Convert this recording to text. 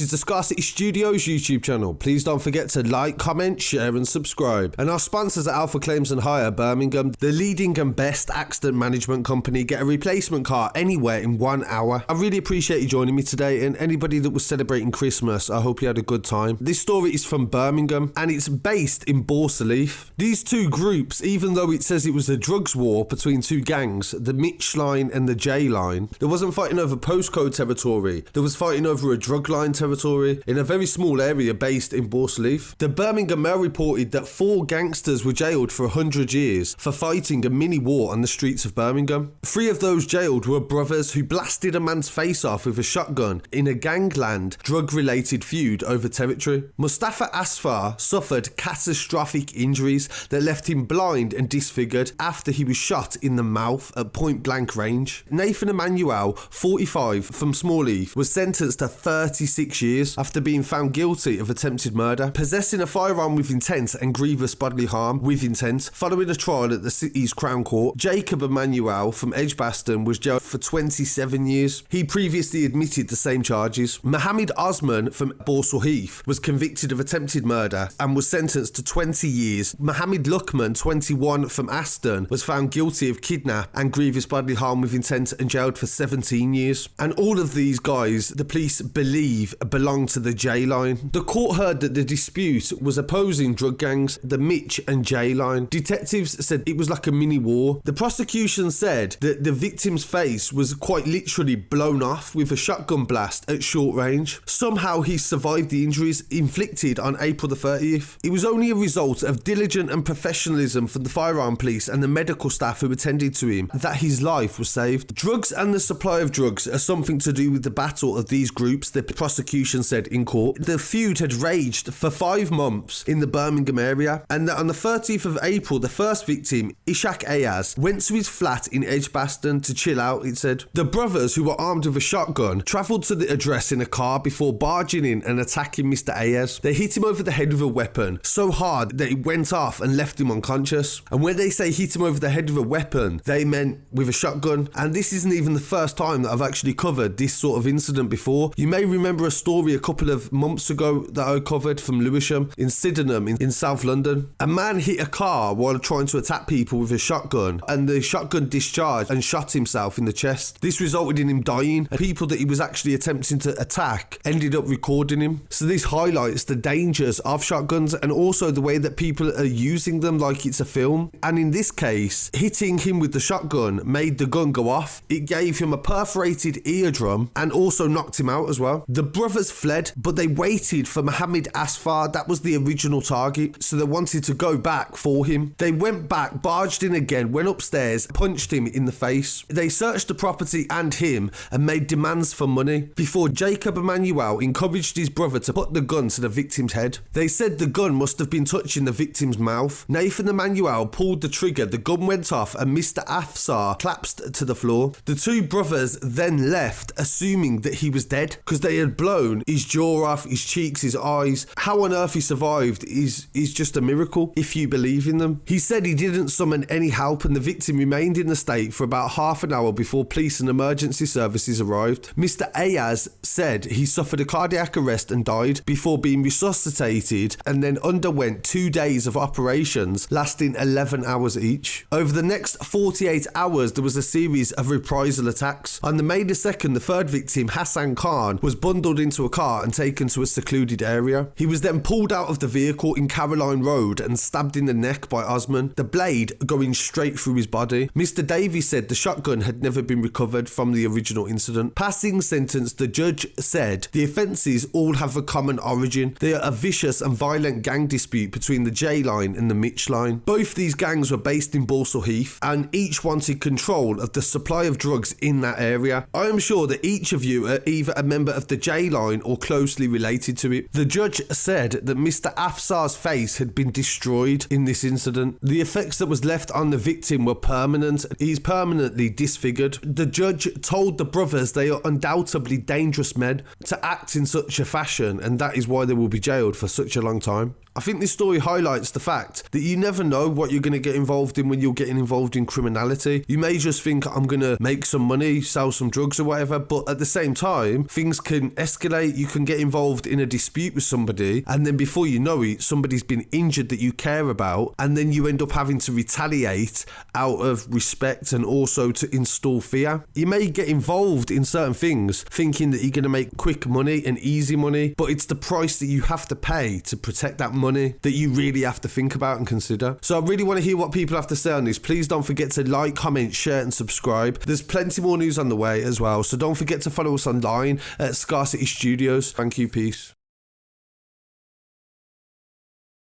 which is the Scarcity Studios YouTube channel. Please don't forget to like, comment, share and subscribe. And our sponsors at Alpha Claims and Hire Birmingham, the leading and best accident management company. Get a replacement car anywhere in 1 hour. I really appreciate you joining me today, and anybody that was celebrating Christmas, I hope you had a good time. This story is from Birmingham and it's based in Balsall Heath. These two groups, even though it says it was a drugs war between two gangs, the Mitch line and the J line, there wasn't fighting over postcode territory. There was fighting over a drug line territory in a very small area based in Balsall Heath. The Birmingham Mail reported that 4 gangsters were jailed for 100 years for fighting a mini war on the streets of Birmingham. 3 of those jailed were brothers who blasted a man's face off with a shotgun in a gangland drug-related feud over territory. MUSTAFA ASFAR suffered catastrophic injuries that left him blind and disfigured after he was shot in the mouth at point-blank range. Nathan Emanuel, 45, from Smallheath, was sentenced to 36 years after being found guilty of attempted murder, possessing a firearm with intent and grievous bodily harm with intent. Following a trial at the city's Crown Court, Jacob Emanuel from Edgbaston was jailed for 27 years. He previously admitted the same charges. Mohammed Osman from Balsall Heath was convicted of attempted murder and was sentenced to 20 years. Mohammed Luqman, 21, from Aston, was found guilty of kidnap and grievous bodily harm with intent and jailed for 17 years. And all of these guys, the police believe, belong to the J line. The court heard that the dispute was opposing drug gangs, the Mitch and J line. Detectives said it was like a mini war. The prosecution said that the victim's face was quite literally blown off with a shotgun blast at short range. Somehow he survived the injuries inflicted on April the 30th. It was only a result of diligent and professionalism from the firearm police and the medical staff who attended to him that his life was saved. Drugs and the supply of drugs are something to do with the battle of these groups, the prosecution said in court. The feud had raged for 5 months in the Birmingham area, and that on the 30th of April, the first victim, Ishaq Ayaz, went to his flat in Edgbaston to chill out, it said. The brothers, who were armed with a shotgun, travelled to the address in a car before barging in and attacking Mr. Ayaz. They hit him over the head with a weapon so hard that it went off and left him unconscious. And when they say hit him over the head with a weapon, they meant with a shotgun. And this isn't even the first time that I've actually covered this sort of incident before. You may remember a story a couple of months ago that I covered from Lewisham in Sydenham in South London. A man hit a car while trying to attack people with a shotgun, and the shotgun discharged and shot himself in the chest. This resulted in him dying, and people that he was actually attempting to attack ended up recording him. So this highlights the dangers of shotguns and also the way that people are using them like it's a film. And in this case, hitting him with the shotgun made the gun go off. It gave him a perforated eardrum and also knocked him out as well. The brothers fled, but they waited for Mohammed Asfar. That was the original target, so they wanted to go back for him. They went back, barged in again, went upstairs, punched him in the face. They searched the property and him and made demands for money before Jacob Emanuel encouraged his brother to put the gun to the victim's head. They said the gun must have been touching the victim's mouth. Nathan Emanuel pulled the trigger, the gun went off and Mr. Afsar collapsed to the floor. The two brothers then left, assuming that he was dead because they had blown his jaw off, his cheeks, his eyes. How on earth he survived is just a miracle if you believe in them. He said he didn't summon any help and the victim remained in the state for about half an hour before police and emergency services arrived. Mr. Ayaz said he suffered a cardiac arrest and died before being resuscitated and then underwent 2 days of operations lasting 11 hours each. Over the next 48 hours, there was a series of reprisal attacks. On the May the 2nd, the third victim, Hassan Khan, was bundled into a car and taken to a secluded area. He was then pulled out of the vehicle in Caroline Road and stabbed in the neck by Osman, the blade going straight through his body. Mr. Davies said the shotgun had never been recovered from the original incident. Passing sentence, the judge said the offences all have a common origin. They are a vicious and violent gang dispute between the J line and the Mitch line. Both these gangs were based in Balsall Heath and each wanted control of the supply of drugs in that area. I am sure that each of you are either a member of the J line or closely related to it. The judge said that Mr. Afsar's face had been destroyed in this incident. The effects that was left on the victim were permanent. He's permanently disfigured. The judge told the brothers they are undoubtedly dangerous men to act in such a fashion, and that is why they will be jailed for such a long time. I think this story highlights the fact that you never know what you're going to get involved in when you're getting involved in criminality. You may just think, I'm going to make some money, sell some drugs or whatever, but at the same time, things can escalate. You can get involved in a dispute with somebody, and then before you know it, somebody's been injured that you care about, and then you end up having to retaliate out of respect and also to install fear. You may get involved in certain things thinking that you're going to make quick money and easy money, but it's the price that you have to pay to protect that money that you really have to think about and consider. So I really want to hear what people have to say on this. Please don't forget to like, comment, share and subscribe. There's plenty more news on the way as well, so don't forget to follow us online at Scarcity Studios. Thank you, peace.